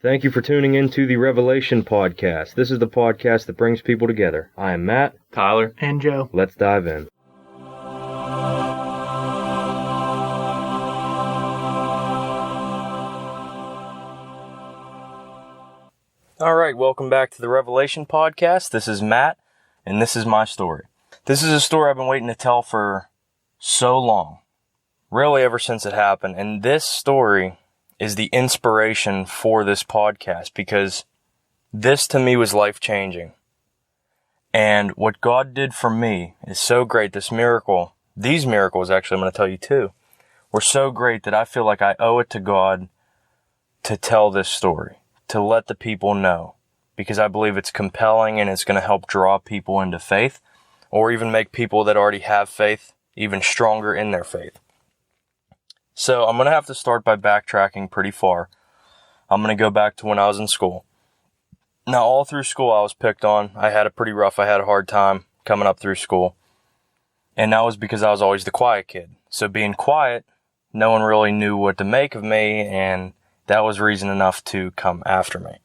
Thank you for tuning in to the Revelation Podcast. This is the podcast that brings people together. I am Matt. Tyler. And Joe. Let's dive in. All right, welcome back to the Revelation Podcast. This is Matt, and this is my story. This is a story I've been waiting to tell for so long, really ever since it happened. And this story is the inspiration for this podcast because this to me was life-changing. And what God did for me is so great. These miracles actually I'm going to tell you too, were so great that I feel like I owe it to God to tell this story, to let the people know, because I believe it's compelling and it's going to help draw people into faith, or even make people that already have faith even stronger in their faith. So I'm going to have to start by backtracking pretty far. I'm going to go back to when I was in school. Now, all through school, I was picked on. I had a hard time coming up through school. And that was because I was always the quiet kid. So being quiet, no one really knew what to make of me, and that was reason enough to come after me.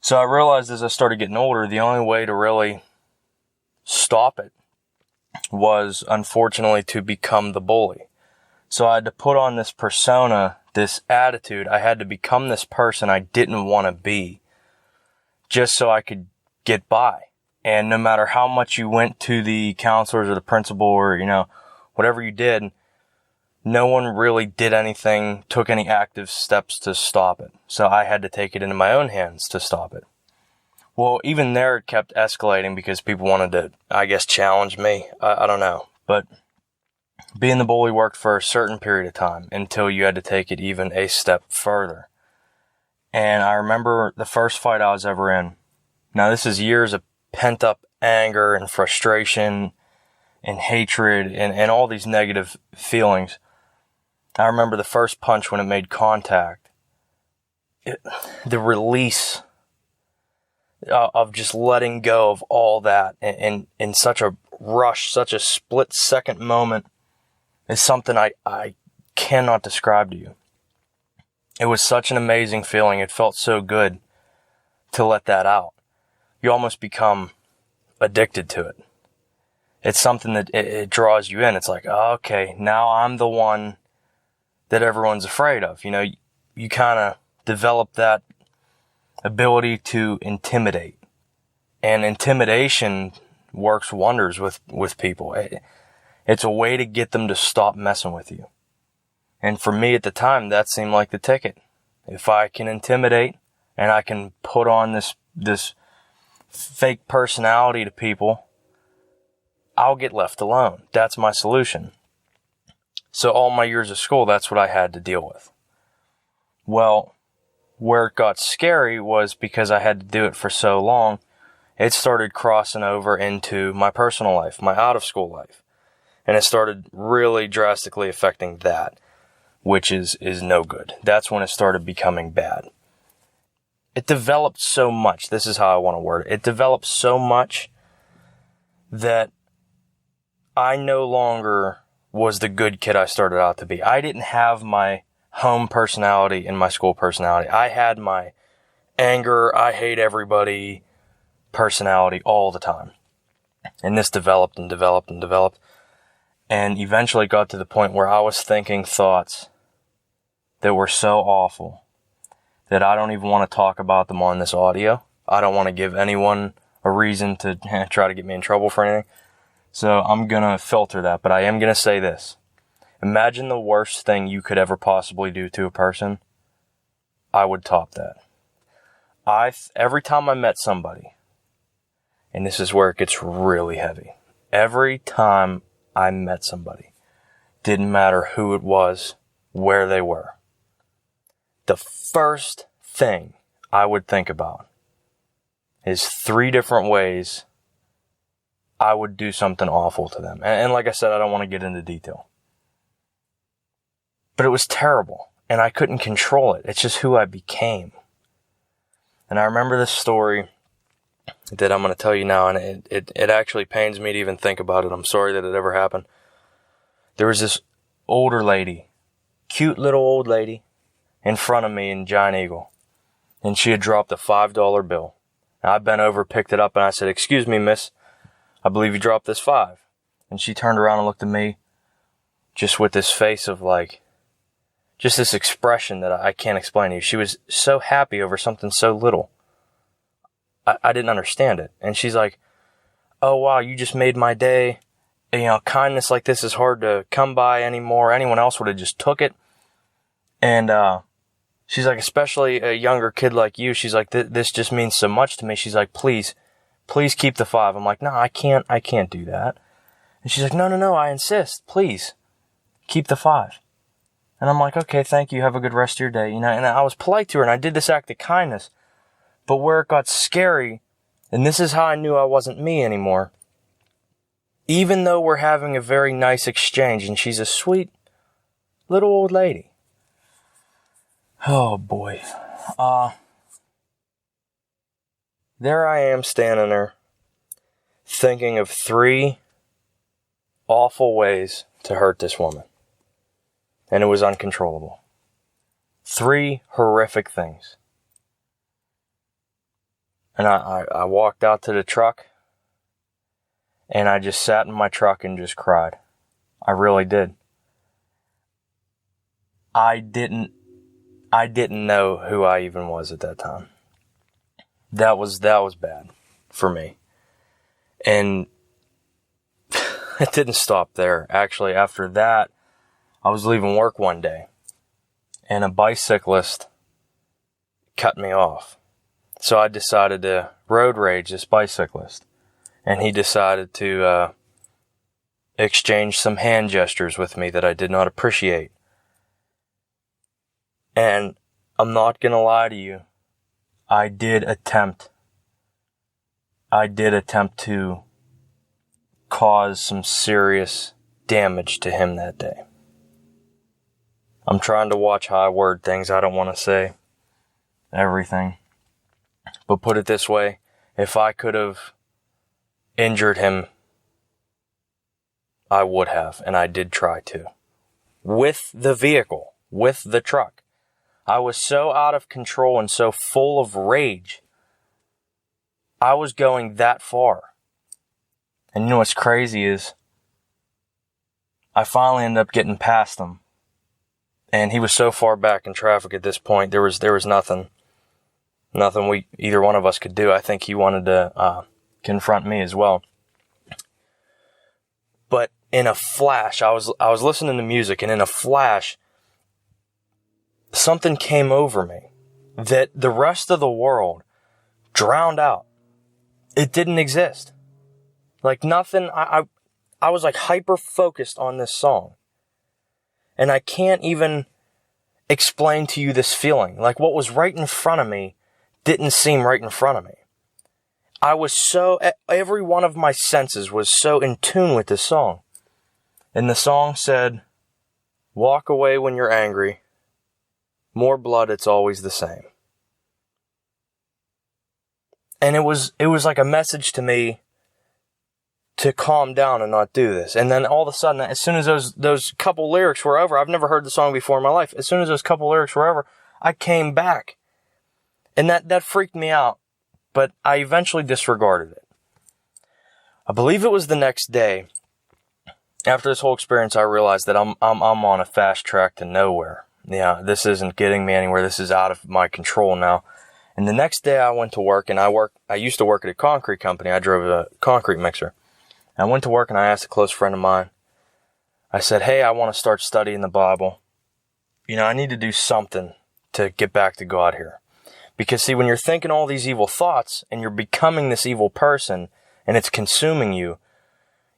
So I realized as I started getting older, the only way to really stop it was, unfortunately, to become the bully. So I had to put on this persona, this attitude. I had to become this person I didn't want to be, just so I could get by. And no matter how much you went to the counselors or the principal or, whatever you did, no one really did anything, took any active steps to stop it. So I had to take it into my own hands to stop it. Well, even there, it kept escalating because people wanted to, challenge me. I don't know. But being the bully worked for a certain period of time until you had to take it even a step further. And I remember the first fight I was ever in. Now, this is years of pent-up anger and frustration and hatred and all these negative feelings. I remember the first punch when it made contact. The release of just letting go of all that and in such a rush, such a split-second moment is something I cannot describe to you. It was such an amazing feeling. It felt so good to let that out. You almost become addicted to it. It's something that it draws you in. It's like, oh, okay, now I'm the one that everyone's afraid of. You kind of develop that ability to intimidate. And intimidation works wonders with people. It's a way to get them to stop messing with you. And for me at the time, that seemed like the ticket. If I can intimidate and I can put on this fake personality to people, I'll get left alone. That's my solution. So all my years of school, that's what I had to deal with. Well, where it got scary was because I had to do it for so long, it started crossing over into my personal life, my out-of-school life. And it started really drastically affecting that, which is no good. That's when it started becoming bad. It developed so much. This is how I want to word it. It developed so much that I no longer was the good kid I started out to be. I didn't have my home personality and my school personality. I had my anger, I hate everybody personality all the time. And this developed and developed and developed. And eventually got to the point where I was thinking thoughts that were so awful that I don't even want to talk about them on this audio. I don't want to give anyone a reason to try to get me in trouble for anything. So I'm going to filter that, but I am going to say this. Imagine the worst thing you could ever possibly do to a person. I would top that. Every time I met somebody, and this is where it gets really heavy, every time I met somebody, didn't matter who it was, where they were, the first thing I would think about is 3 different ways I would do something awful to them. And like I said, I don't want to get into detail. But it was terrible, and I couldn't control it. It's just who I became. And I remember this story that I'm going to tell you now, and it actually pains me to even think about it. I'm sorry that it ever happened. There was this older lady, cute little old lady, in front of me in Giant Eagle. and she had dropped a $5 bill. And I bent over, picked it up, and I said, "Excuse me, miss, I believe you dropped this 5. And she turned around and looked at me just with this face of like, just this expression that I can't explain to you. She was so happy over something so little. I didn't understand it. And she's like, "Oh, wow, you just made my day. You know, kindness like this is hard to come by anymore. Anyone else would have just took it." And she's like, "Especially a younger kid like you." She's like, "This just means so much to me." She's like, please keep the 5. I'm like, "No, I can't do that." And she's like, no, I insist. Please keep the 5. And I'm like, "Okay, thank you. Have a good rest of your day." You know, and I was polite to her and I did this act of kindness. But where it got scary, and this is how I knew I wasn't me anymore, even though we're having a very nice exchange and she's a sweet little old lady. Oh boy. There I am standing there thinking of 3 awful ways to hurt this woman. And it was uncontrollable. 3 horrific things. And I walked out to the truck and I just sat in my truck and just cried. I really did. I didn't know who I even was at that time. That was bad for me. And it didn't stop there. Actually, after that, I was leaving work one day and a bicyclist cut me off. So I decided to road rage this bicyclist. And he decided to exchange some hand gestures with me that I did not appreciate. And I'm not going to lie to you. I did attempt to cause some serious damage to him that day. I'm trying to watch how I word things. I don't want to say everything. But put it this way, if I could have injured him, I would have, and I did try to. With the vehicle, with the truck. I was so out of control and so full of rage. I was going that far. And you know what's crazy is, I finally ended up getting past him. And he was so far back in traffic at this point, there was nothing either one of us could do. I think he wanted to confront me as well. But in a flash, I was listening to music, and in a flash, something came over me that the rest of the world drowned out. It didn't exist. Like nothing, I was like hyper focused on this song. And I can't even explain to you this feeling. Like what was right in front of me didn't seem right in front of me. I was every one of my senses was so in tune with this song. And the song said, "Walk away when you're angry. More blood, it's always the same." And it was like a message to me to calm down and not do this. And then all of a sudden, as soon as those couple lyrics were over, I've never heard the song before in my life. As soon as those couple lyrics were over, I came back. And that freaked me out, but I eventually disregarded it. I believe it was the next day, after this whole experience, I realized that I'm on a fast track to nowhere. Yeah, this isn't getting me anywhere. This is out of my control now. And the next day I went to work, and I used to work at a concrete company. I drove a concrete mixer. And I went to work and I asked a close friend of mine, I said, "Hey, I want to start studying the Bible. You know, I need to do something to get back to God here." Because see, when you're thinking all these evil thoughts and you're becoming this evil person and it's consuming you,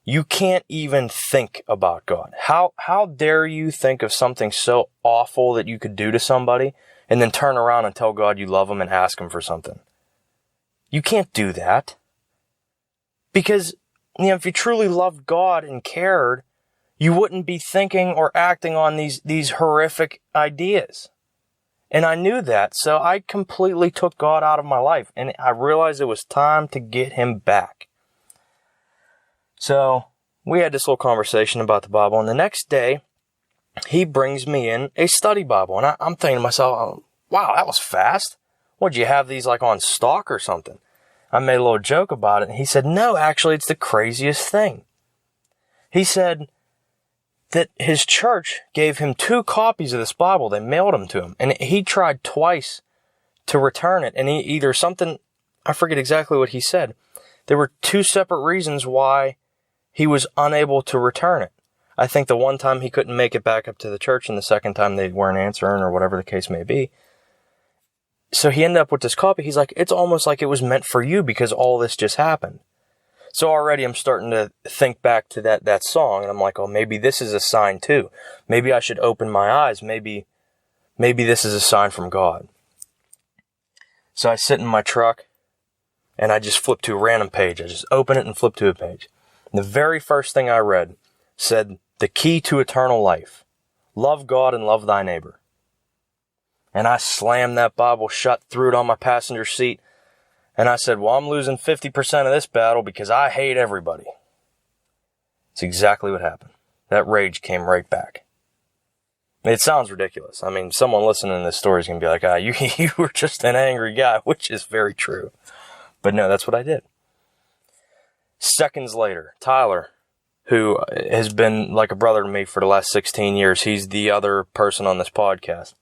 you can't even think about God. How dare you think of something so awful that you could do to somebody and then turn around and tell God you love him and ask him for something? You can't do that. Because, you know, if you truly loved God and cared, you wouldn't be thinking or acting on these horrific ideas. And I knew that, so I completely took God out of my life, and I realized it was time to get him back. So we had this little conversation about the Bible, and the next day, he brings me in a study Bible, and I'm thinking to myself, "Oh, wow, that was fast. Would you have these like on stock or something? I made a little joke about it, and he said, no, actually, it's the craziest thing. He said that his church gave him 2 copies of this Bible. They mailed them to him, and he tried twice to return it, and I forget exactly what he said. There were 2 separate reasons why he was unable to return it. I think the one time he couldn't make it back up to the church, and the second time they weren't answering, or whatever the case may be. So he ended up with this copy. He's like, it's almost like it was meant for you because all this just happened. So already I'm starting to think back to that song, and I'm like, oh, maybe this is a sign too. Maybe I should open my eyes. Maybe this is a sign from God. So I sit in my truck, and I just flip to a random page. I just open it and flip to a page. And the very first thing I read said, the key to eternal life. Love God and love thy neighbor. And I slammed that Bible shut, threw it on my passenger seat, and I said, well, I'm losing 50% of this battle because I hate everybody. It's exactly what happened. That rage came right back. It sounds ridiculous. I mean, someone listening to this story is going to be like, you were just an angry guy, which is very true. But no, that's what I did. Seconds later, Tyler, who has been like a brother to me for the last 16 years, he's the other person on this podcast.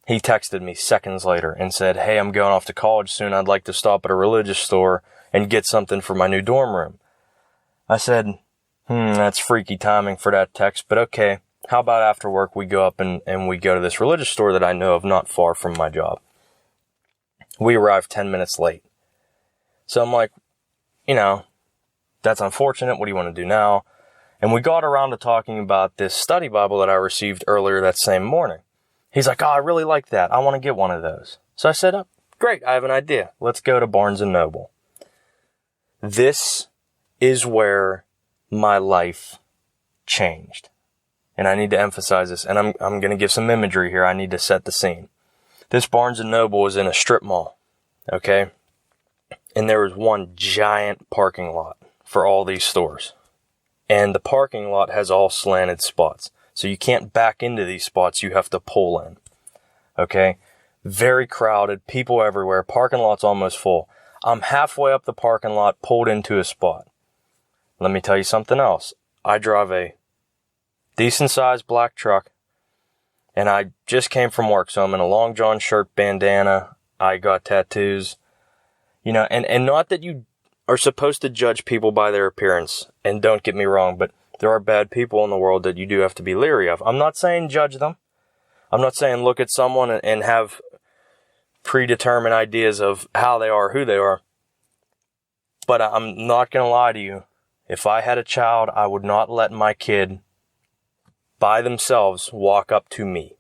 He texted me seconds later and said, hey, I'm going off to college soon. I'd like to stop at a religious store and get something for my new dorm room. I said, that's freaky timing for that text, but okay. How about after work we go up and we go to this religious store that I know of not far from my job? We arrived 10 minutes late. So I'm like, that's unfortunate. What do you want to do now? And we got around to talking about this study Bible that I received earlier that same morning. He's like, I really like that. I want to get one of those. So I said, great, I have an idea. Let's go to Barnes & Noble. This is where my life changed. And I need to emphasize this, and I'm going to give some imagery here. I need to set the scene. This Barnes & Noble is in a strip mall, okay? And there was one giant parking lot for all these stores. And the parking lot has all slanted spots. So you can't back into these spots, you have to pull in. Okay? Very crowded, people everywhere, parking lot's almost full. I'm halfway up the parking lot, pulled into a spot. Let me tell you something else. I drive a decent-sized black truck, and I just came from work, so I'm in a long john shirt, bandana, I got tattoos, and not that you are supposed to judge people by their appearance, and don't get me wrong, but there are bad people in the world that you do have to be leery of. I'm not saying judge them. I'm not saying look at someone and have predetermined ideas of how they are, who they are. But I'm not going to lie to you. If I had a child, I would not let my kid by themselves walk up to me.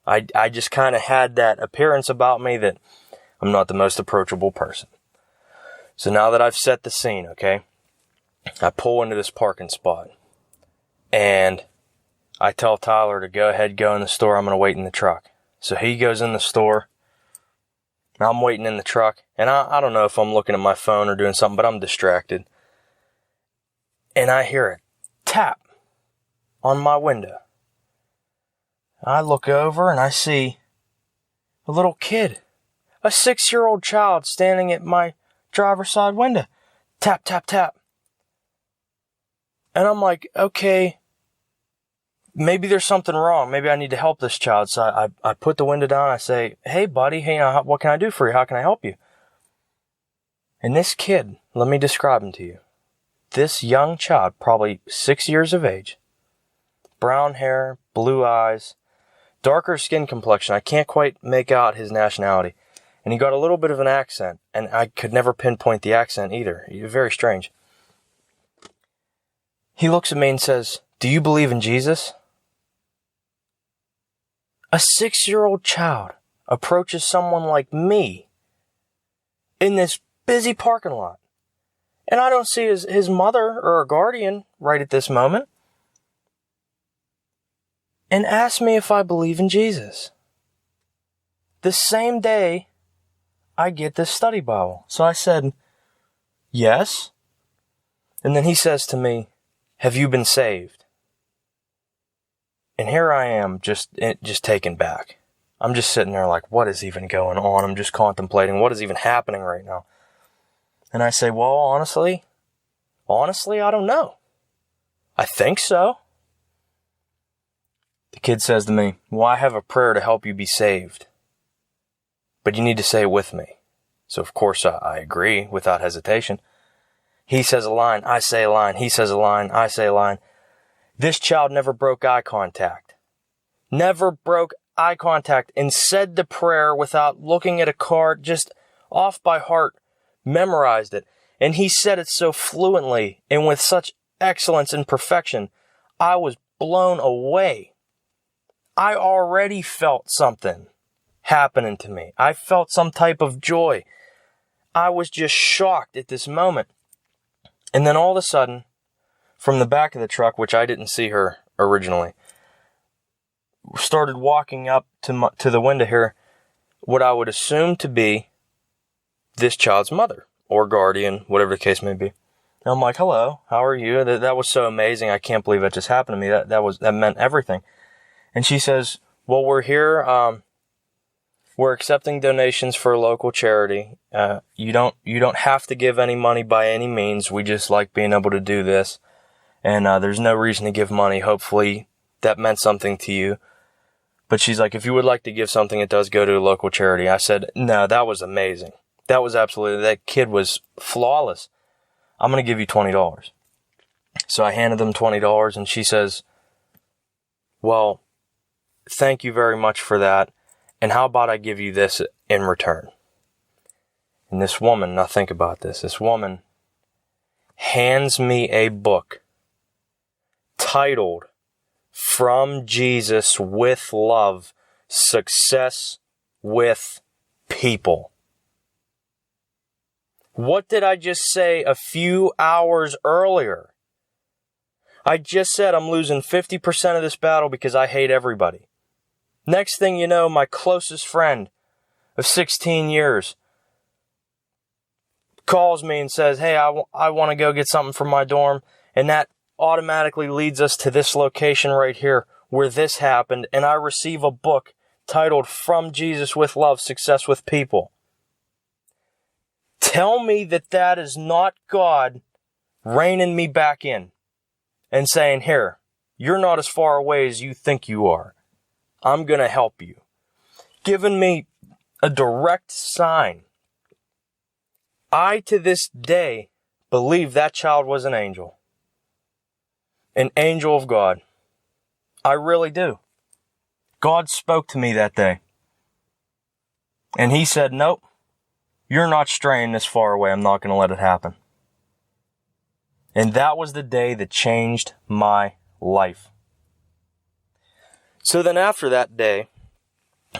I just kind of had that appearance about me that I'm not the most approachable person. So now that I've set the scene, okay, I pull into this parking spot, and I tell Tyler to go ahead, go in the store. I'm going to wait in the truck. So he goes in the store. I'm waiting in the truck, and I don't know if I'm looking at my phone or doing something, but I'm distracted. And I hear a tap on my window. I look over and I see a little kid, a 6-year-old child standing at my driver's side window. Tap, tap, tap. And I'm like, okay, maybe there's something wrong. Maybe I need to help this child. So I put the window down. I say, hey, buddy, hey, what can I do for you? How can I help you? And this kid, let me describe him to you. This young child, probably 6 years of age, brown hair, blue eyes, darker skin complexion. I can't quite make out his nationality. And he got a little bit of an accent, and I could never pinpoint the accent either. Very strange. He looks at me and says, do you believe in Jesus? A 6-year-old child approaches someone like me in this busy parking lot. And I don't see his mother or a guardian right at this moment. And asks me if I believe in Jesus. The same day I get this study Bible. So I said, yes. And then he says to me, have you been saved? And here I am, just taken back. I'm just sitting there like, what is even going on? I'm just contemplating what is even happening right now. And I say, well, honestly, I don't know. I think so. The kid says to me, well, I have a prayer to help you be saved, but you need to say it with me. So of course I agree without hesitation. He says a line, I say a line. He says a line, I say a line. This child never broke eye contact. Never broke eye contact and said the prayer without looking at a card, just off by heart, memorized it. And he said it so fluently and with such excellence and perfection. I was blown away. I already felt something happening to me. I felt some type of joy. I was just shocked at this moment. And then all of a sudden, from the back of the truck, which I didn't see her originally, started walking up to the window here, what I would assume to be this child's mother or guardian, whatever the case may be. And I'm like, hello, how are you? That was so amazing. I can't believe that just happened to me. That meant everything. And she says, well, we're here. We're accepting donations for a local charity. You don't have to give any money by any means. We just like being able to do this. And there's no reason to give money. Hopefully that meant something to you. But she's like, if you would like to give something, it does go to a local charity. I said, no, that was amazing. That was absolutely, that kid was flawless. I'm going to give you $20. So I handed them $20 and she says, well, thank you very much for that. And how about I give you this in return? And this woman, now think about this. This woman hands me a book titled From Jesus with Love, Success with People. What did I just say a few hours earlier? I just said I'm losing 50% of this battle because I hate everybody. Next thing you know, my closest friend of 16 years calls me and says, hey, I want to go get something from my dorm. And that automatically leads us to this location right here where this happened. And I receive a book titled From Jesus with Love, Success with People. Tell me that is not God reining me back in and saying, here, you're not as far away as you think you are. I'm going to help you. Giving me a direct sign. I, to this day, believe that child was an angel. An angel of God. I really do. God spoke to me that day. And he said, nope, you're not straying this far away. I'm not going to let it happen. And that was the day that changed my life. So then after that day,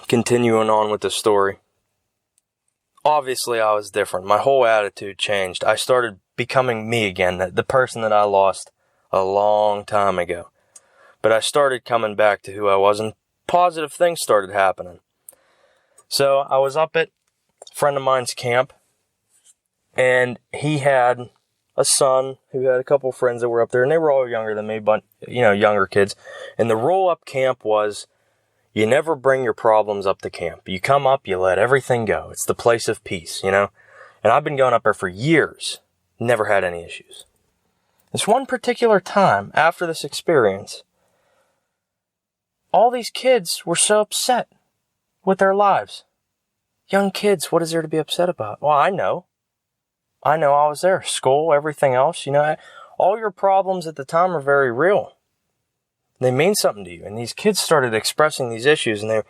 continuing on with the story, obviously I was different. My whole attitude changed. I started becoming me again, the person that I lost a long time ago. But I started coming back to who I was, and positive things started happening. So I was up at a friend of mine's camp, and he had a son who had a couple friends that were up there, and they were all younger than me, but, younger kids. And the roll-up camp was, you never bring your problems up to camp. You come up, you let everything go. It's the place of peace, And I've been going up there for years, never had any issues. This one particular time, after this experience, all these kids were so upset with their lives. Young kids, what is there to be upset about? Well, I know I was there. School, everything else, all your problems at the time are very real. They mean something to you. And these kids started expressing these issues, and they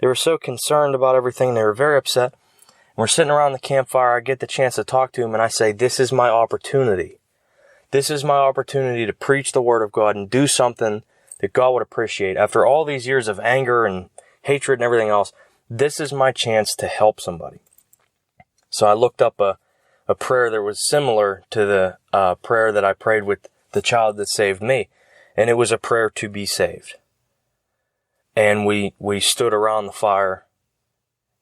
were so concerned about everything. They were very upset. And we're sitting around the campfire. I get the chance to talk to them, and I say, this is my opportunity. This is my opportunity to preach the word of God and do something that God would appreciate. After all these years of anger and hatred and everything else, this is my chance to help somebody. So I looked up a prayer that was similar to the prayer that I prayed with the child that saved me. And it was a prayer to be saved. And we stood around the fire,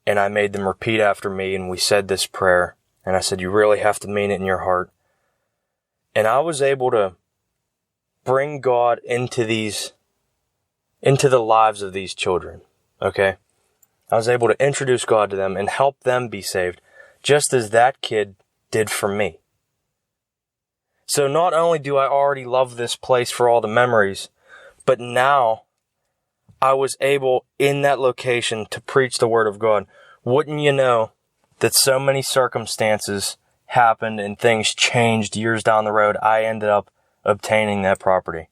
and I made them repeat after me, and we said this prayer. And I said, you really have to mean it in your heart. And I was able to bring God into the lives of these children. Okay? I was able to introduce God to them and help them be saved, just as that kid did for me. So not only do I already love this place for all the memories, but now I was able in that location to preach the word of God. Wouldn't you know that so many circumstances happened and things changed years down the road, I ended up obtaining that property.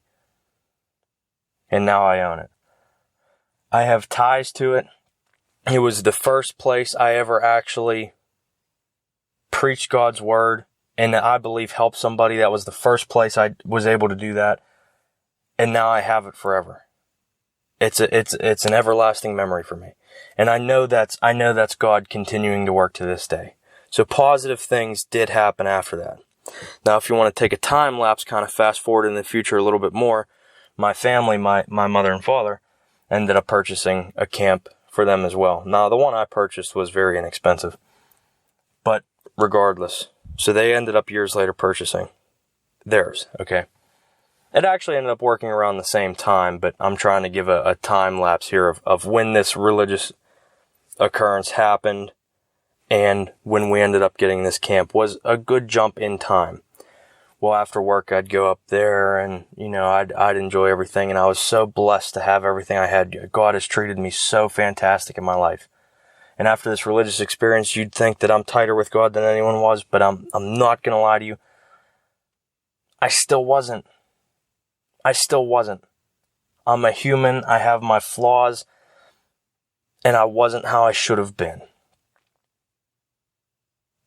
And now I own it. I have ties to it. It was the first place I ever actually preached God's word, and I believe helped somebody. That was the first place I was able to do that. And now I have it forever. It's an everlasting memory for me. And I know that's God continuing to work to this day. So positive things did happen after that. Now, if you want to take a time lapse, kind of fast forward in the future a little bit more, my family, my mother and father, ended up purchasing a camp for them as well. Now, the one I purchased was very inexpensive, but regardless, so they ended up years later purchasing theirs. Okay. It actually ended up working around the same time, but I'm trying to give a time lapse here of when this religious occurrence happened and when we ended up getting this camp was a good jump in time. Well, after work, I'd go up there and, I'd enjoy everything. And I was so blessed to have everything I had. God has treated me so fantastic in my life. And after this religious experience, you'd think that I'm tighter with God than anyone was, but I'm not going to lie to you. I still wasn't. I'm a human. I have my flaws, and I wasn't how I should have been.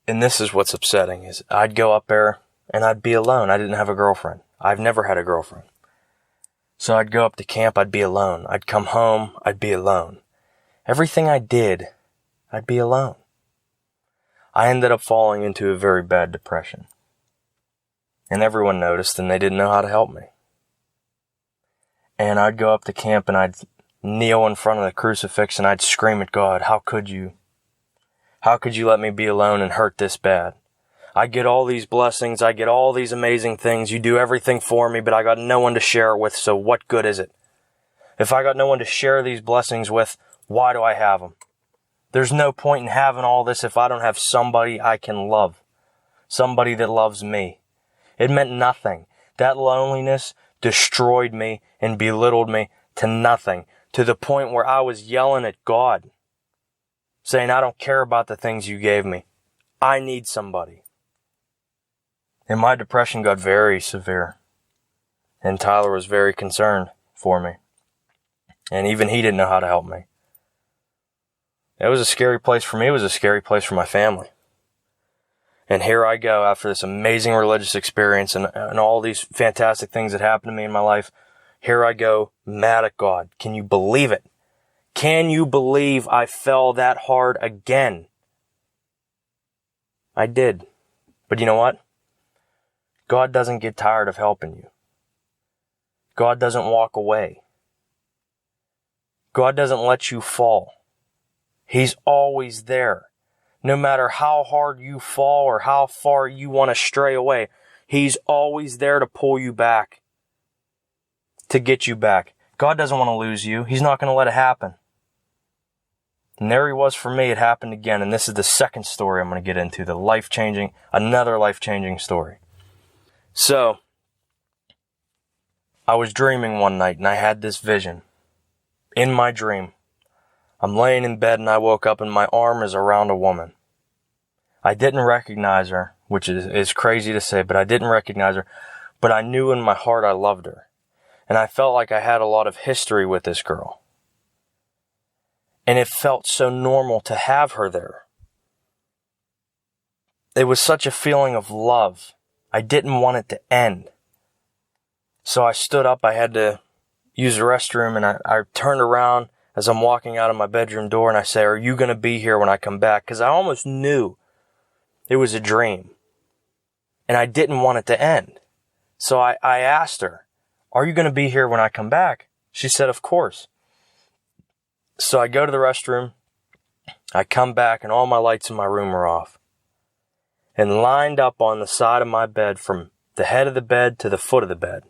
And this is what's upsetting is I'd go up there and I'd be alone. I didn't have a girlfriend. I've never had a girlfriend. So I'd go up to camp. I'd be alone. I'd come home. I'd be alone. Everything I did, I'd be alone. I ended up falling into a very bad depression. And everyone noticed and they didn't know how to help me. And I'd go up to camp and I'd kneel in front of the crucifix and I'd scream at God, how could you? How could you let me be alone and hurt this bad? I get all these blessings. I get all these amazing things. You do everything for me, but I got no one to share it with, so what good is it? If I got no one to share these blessings with, why do I have them? There's no point in having all this if I don't have somebody I can love. Somebody that loves me. It meant nothing. That loneliness destroyed me and belittled me to nothing, to the point where I was yelling at God, saying, I don't care about the things you gave me. I need somebody. And my depression got very severe. And Tyler was very concerned for me. And even he didn't know how to help me. It was a scary place for me. It was a scary place for my family. And here I go after this amazing religious experience and all these fantastic things that happened to me in my life. Here I go, mad at God. Can you believe it? Can you believe I fell that hard again? I did. But you know what? God doesn't get tired of helping you. God doesn't walk away. God doesn't let you fall. He's always there. No matter how hard you fall or how far you want to stray away, He's always there to pull you back, to get you back. God doesn't want to lose you. He's not going to let it happen. And there He was for me. It happened again. And this is the second story I'm going to get into, another life-changing story. So, I was dreaming one night and I had this vision. In my dream, I'm laying in bed and I woke up and my arm is around a woman. I didn't recognize her, which is crazy to say, but I didn't recognize her. But I knew in my heart I loved her. And I felt like I had a lot of history with this girl. And it felt so normal to have her there. It was such a feeling of love. I didn't want it to end. So I stood up. I had to use the restroom and I turned around as I'm walking out of my bedroom door and I say, are you going to be here when I come back? Because I almost knew it was a dream. And I didn't want it to end. So I asked her, are you going to be here when I come back? She said, of course. So I go to the restroom. I come back and all my lights in my room are off. And lined up on the side of my bed from the head of the bed to the foot of the bed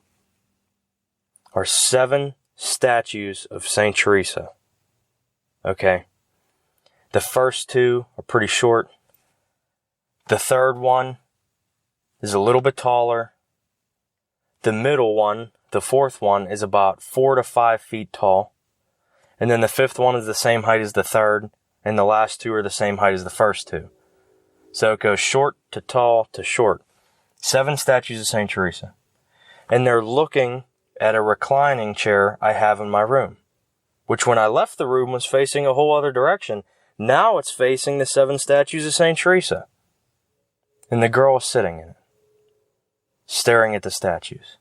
are 7 statues of Saint Teresa. Okay. The first two are pretty short. The third one is a little bit taller. The middle one, the fourth one, is about 4 to 5 feet tall. And then the fifth one is the same height as the third, and the last two are the same height as the first two. So it goes short to tall to short. 7 statues of St. Teresa. And they're looking at a reclining chair I have in my room, which when I left the room was facing a whole other direction. Now it's facing the 7 statues of St. Teresa. And the girl is sitting in it, staring at the statues.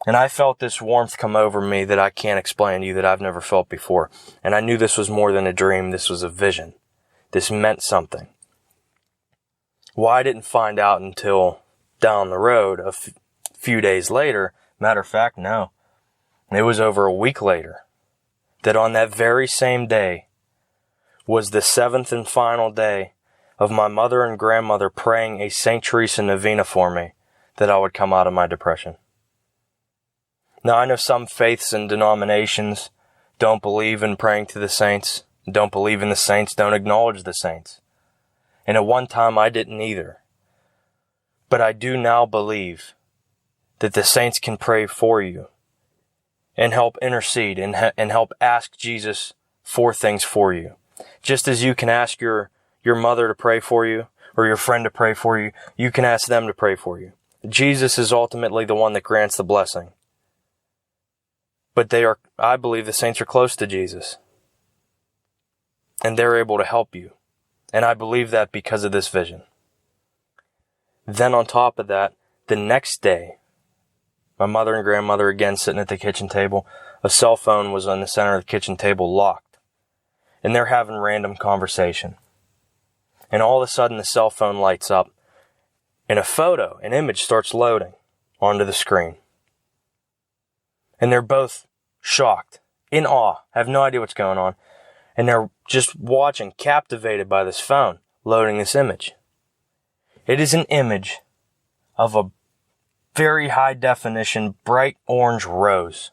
And I felt this warmth come over me that I can't explain to you, that I've never felt before. And I knew this was more than a dream. This was a vision. This meant something. Well, I didn't find out until down the road, a few days later. Matter of fact, no. It was over a week later that on that very same day was the 7th and final day of my mother and grandmother praying a St. Teresa novena for me that I would come out of my depression. Now, I know some faiths and denominations don't believe in praying to the saints, don't believe in the saints, don't acknowledge the saints. And at one time, I didn't either. But I do now believe that the saints can pray for you and help intercede and help ask Jesus for things for you. Just as you can ask your mother to pray for you or your friend to pray for you, you can ask them to pray for you. Jesus is ultimately the one that grants the blessing. But I believe the saints are close to Jesus. And they're able to help you. And I believe that because of this vision. Then on top of that, the next day, my mother and grandmother again sitting at the kitchen table. A cell phone was on the center of the kitchen table, locked. And they're having random conversation. And all of a sudden the cell phone lights up. And an image starts loading onto the screen. And they're both shocked, in awe, have no idea what's going on. And they're just watching, captivated by this phone, loading this image. It is an image of a very high definition, bright orange rose.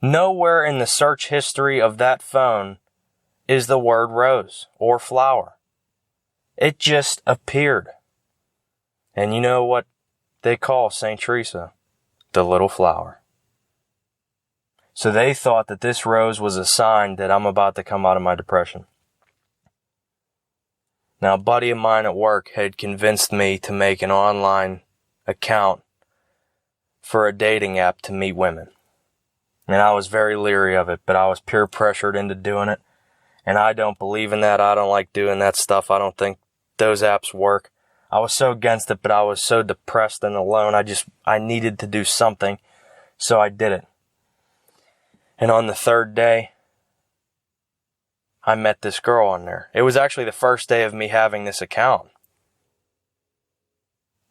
Nowhere in the search history of that phone is the word rose or flower. It just appeared. And you know what they call St. Teresa? The little flower. So they thought that this rose was a sign that I'm about to come out of my depression. Now, a buddy of mine at work had convinced me to make an online account for a dating app to meet women. And I was very leery of it, but I was peer pressured into doing it. And I don't believe in that. I don't like doing that stuff. I don't think those apps work. I was so against it, but I was so depressed and alone. I needed to do something. So I did it. And on the 3rd day, I met this girl on there. It was actually the first day of me having this account.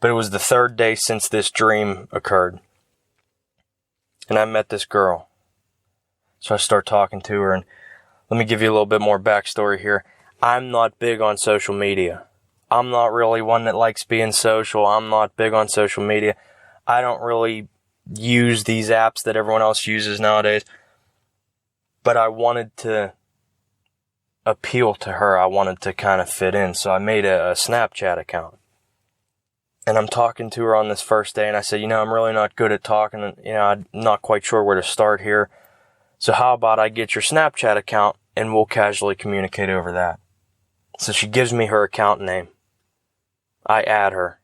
But it was the 3rd day since this dream occurred. And I met this girl. So I start talking to her, and let me give you a little bit more backstory here. I'm not big on social media. I'm not really one that likes being social. I'm not big on social media. I don't really use these apps that everyone else uses nowadays. But I wanted to appeal to her. I wanted to kind of fit in. So I made a Snapchat account. And I'm talking to her on this first day, and I said, I'm really not good at talking, and, I'm not quite sure where to start here. So how about I get your Snapchat account, and we'll casually communicate over that. So she gives me her account name. I add her.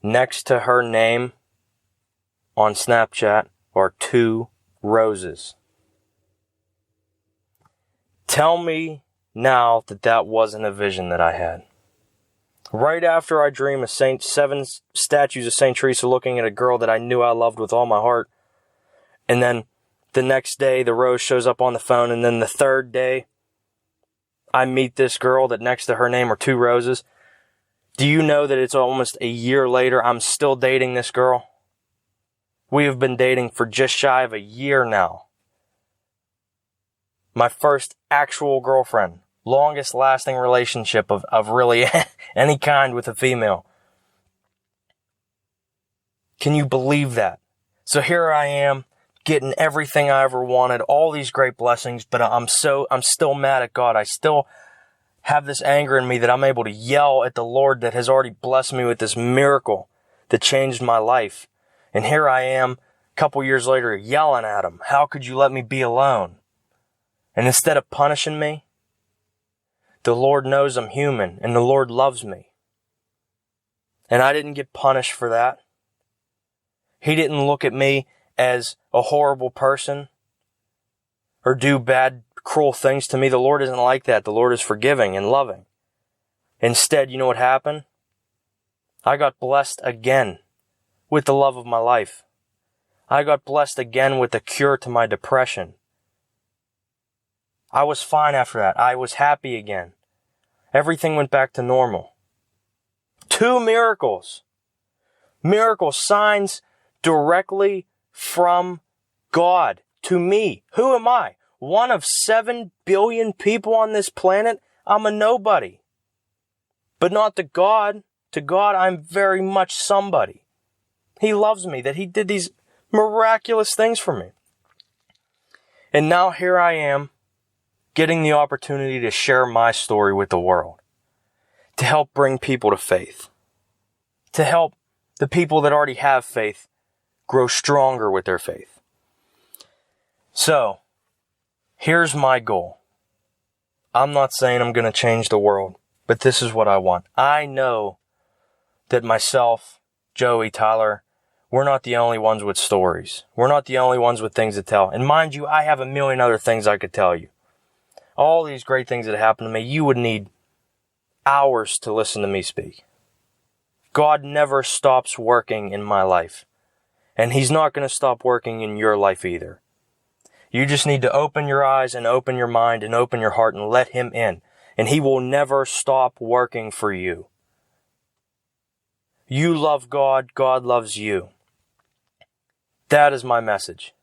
Next to her name on Snapchat are 2 roses. Tell me now that wasn't a vision that I had. Right after I dream of 7 statues of St. Teresa looking at a girl that I knew I loved with all my heart. And then the next day, the rose shows up on the phone. And then the 3rd day, I meet this girl that next to her name are 2 roses. Do you know that it's almost a year later, I'm still dating this girl? We have been dating for just shy of a year now. My first actual girlfriend. Longest lasting relationship of really any kind with a female. Can you believe that? So here I am, getting everything I ever wanted, all these great blessings, but I'm still mad at God. I still have this anger in me that I'm able to yell at the Lord that has already blessed me with this miracle that changed my life. And here I am, a couple years later, yelling at him. How could you let me be alone? And instead of punishing me, the Lord knows I'm human and the Lord loves me. And I didn't get punished for that. He didn't look at me as a horrible person or do bad, cruel things to me. The Lord isn't like that. The Lord is forgiving and loving. Instead, you know what happened? I got blessed again with the love of my life. I got blessed again with the cure to my depression. I was fine after that. I was happy again. Everything went back to normal. 2 miracles. Miracle signs directly from God to me. Who am I? One of 7 billion people on this planet? I'm a nobody. But not to God. To God, I'm very much somebody. He loves me, that He did these miraculous things for me. And now here I am, getting the opportunity to share my story with the world, to help bring people to faith, to help the people that already have faith grow stronger with their faith. So, here's my goal. I'm not saying I'm going to change the world, but this is what I want. I know that myself, Joey, Tyler, we're not the only ones with stories. We're not the only ones with things to tell. And mind you, I have a million other things I could tell you. All these great things that happened to me, you would need hours to listen to me speak. God never stops working in my life. And He's not going to stop working in your life either. You just need to open your eyes and open your mind and open your heart and let Him in. And He will never stop working for you. You love God, God loves you. That is my message.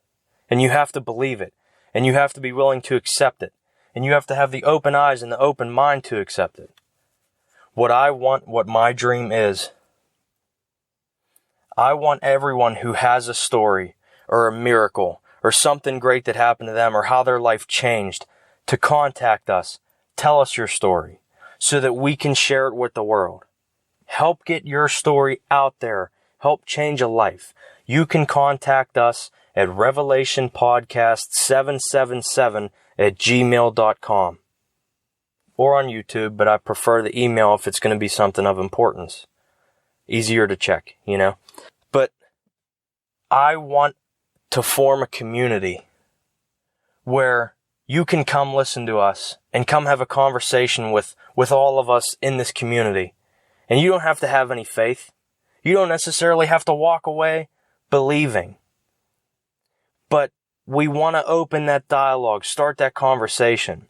And you have to believe it. And you have to be willing to accept it. And you have to have the open eyes and the open mind to accept it. What I want, what my dream is, I want everyone who has a story or a miracle or something great that happened to them or how their life changed to contact us. Tell us your story so that we can share it with the world. Help get your story out there. Help change a life. You can contact us at revelationpodcast777@gmail.com or on YouTube, but I prefer the email if it's going to be something of importance. Easier to check, you know. But I want to form a community where you can come listen to us and come have a conversation with all of us in this community. And you don't have to have any faith. You don't necessarily have to walk away believing. But we want to open that dialogue, start that conversation,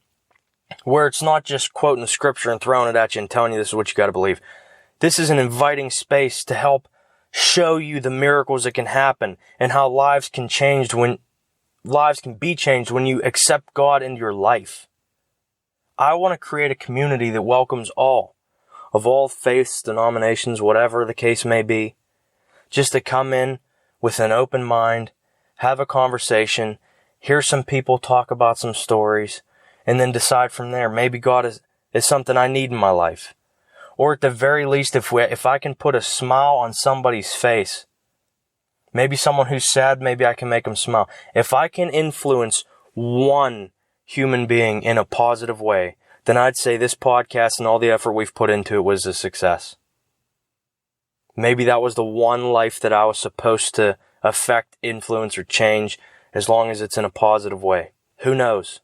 where it's not just quoting the scripture and throwing it at you and telling you this is what you got to believe. This is an inviting space to help show you the miracles that can happen and how lives can be changed when you accept God into your life. I want to create a community that welcomes all, of all faiths, denominations, whatever the case may be, just to come in with an open mind, have a conversation, hear some people talk about some stories, and then decide from there, maybe God is something I need in my life. Or at the very least, if I can put a smile on somebody's face, maybe someone who's sad, maybe I can make them smile. If I can influence one human being in a positive way, then I'd say this podcast and all the effort we've put into it was a success. Maybe that was the one life that I was supposed to affect, influence, or change, as long as it's in a positive way. Who knows?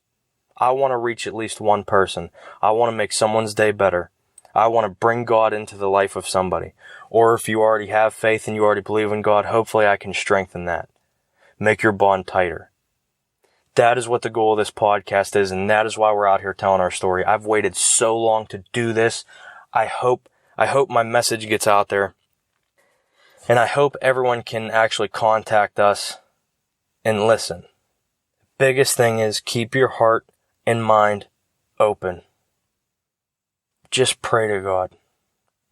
I want to reach at least one person. I want to make someone's day better. I want to bring God into the life of somebody. Or if you already have faith and you already believe in God, hopefully I can strengthen that. Make your bond tighter. That is what the goal of this podcast is, and that is why we're out here telling our story. I've waited so long to do this. I hope my message gets out there. And I hope everyone can actually contact us and listen. Biggest thing is keep your heart and mind open. Just pray to God.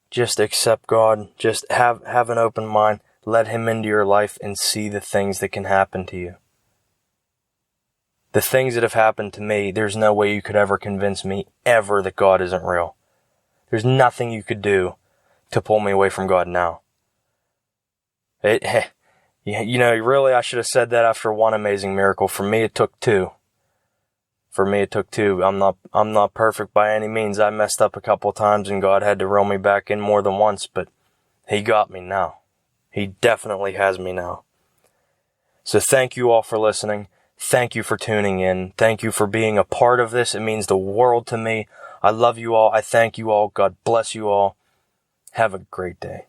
Just accept God. Just have an open mind. Let Him into your life and see the things that can happen to you. The things that have happened to me, there's no way you could ever convince me ever that God isn't real. There's nothing you could do to pull me away from God now. Really, I should have said that after one amazing miracle. For me, it took two. I'm not perfect by any means. I messed up a couple of times and God had to reel me back in more than once, but He got me now. He definitely has me now. So thank you all for listening. Thank you for tuning in. Thank you for being a part of this. It means the world to me. I love you all. I thank you all. God bless you all. Have a great day.